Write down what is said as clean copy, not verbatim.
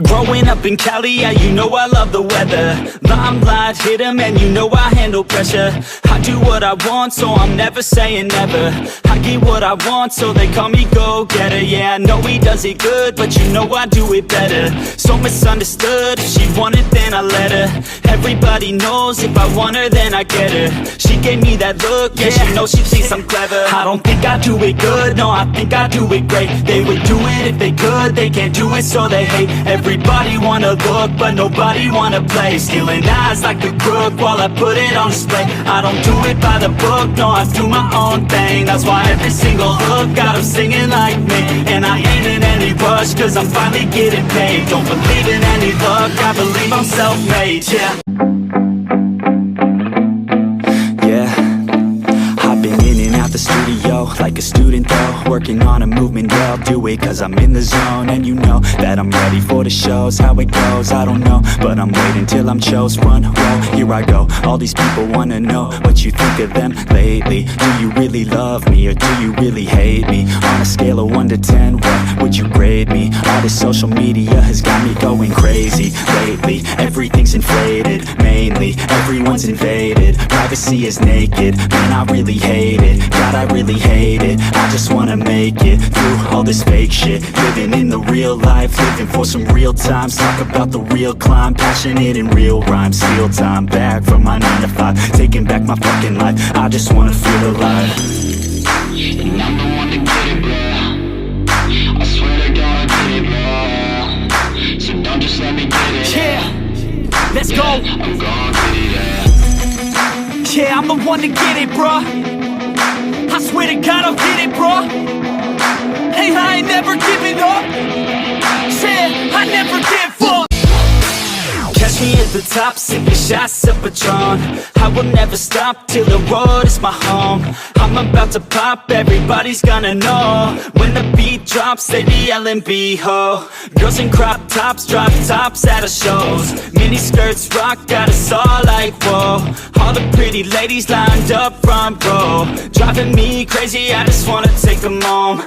Growing up in Cali, yeah, you know I love the weather. Limelight hit 'em and you know I handle pressure. I do what I want, so I'm never saying never. I get what I want, so they call me go-getter. Yeah, I know he does it good, but you know I do it better. So misunderstood, if she wanted then I let her. Everybody knows if I want her then I get her. She gave me that look, yeah, she knows she thinks I'm clever. I don't think I do it good, no, I think I do it great. They would do it if they could, they can't do it so they hate. Everybody wanna look, but nobody wanna play. Stealing eyes like a crook while I put it on display. I don't do it by the book, no, I do my own thing. That's why every single hook got them singing like me. And I ain't in any rush, cause I'm finally getting paid. Don't believe in any luck, I believe I'm self-made, yeah. I've been in and out the studio like a student though, working on a movement, yeah, I'll do it cause I'm in the zone. And you know that I'm ready for the shows, how it goes, I don't know, but I'm waiting till I'm chose. Front row, here I go, all these people wanna know what you think of them lately. Do you really love me or do you really hate me? On a scale of 1 to 10, what would you grade me? All this social media has got me going crazy lately. Everything's inflated, mainly everyone's invaded. Privacy is naked, man, I really hate it. God, I really hate it. I just wanna make it through all this fake shit. Living in the real life, living for some real times. Talk about the real climb, passionate in real rhymes. Steal time back from my 9 to 5, taking back my fucking life. I just wanna feel alive. And I'm the one to get it, bro. I swear to God I get it, bro. So don't just let me get it. Yeah, let's go. I'm gon' get it, yeah. Yeah, I'm the one to get it, bruh. I swear to God I'll get it, bruh. Hey, I ain't never giving up. Yeah, I never give up. Catch me at the top, sipping shots of Patron. I will never stop till the road is my home. I'm about to pop, everybody's gonna know. When the beat drops, they be yelling B-ho. Girls in crop tops, drop tops at our shows. Mini skirts rock, got us all like whoa. All the pretty ladies lined up front row, driving me crazy, I just wanna take them home.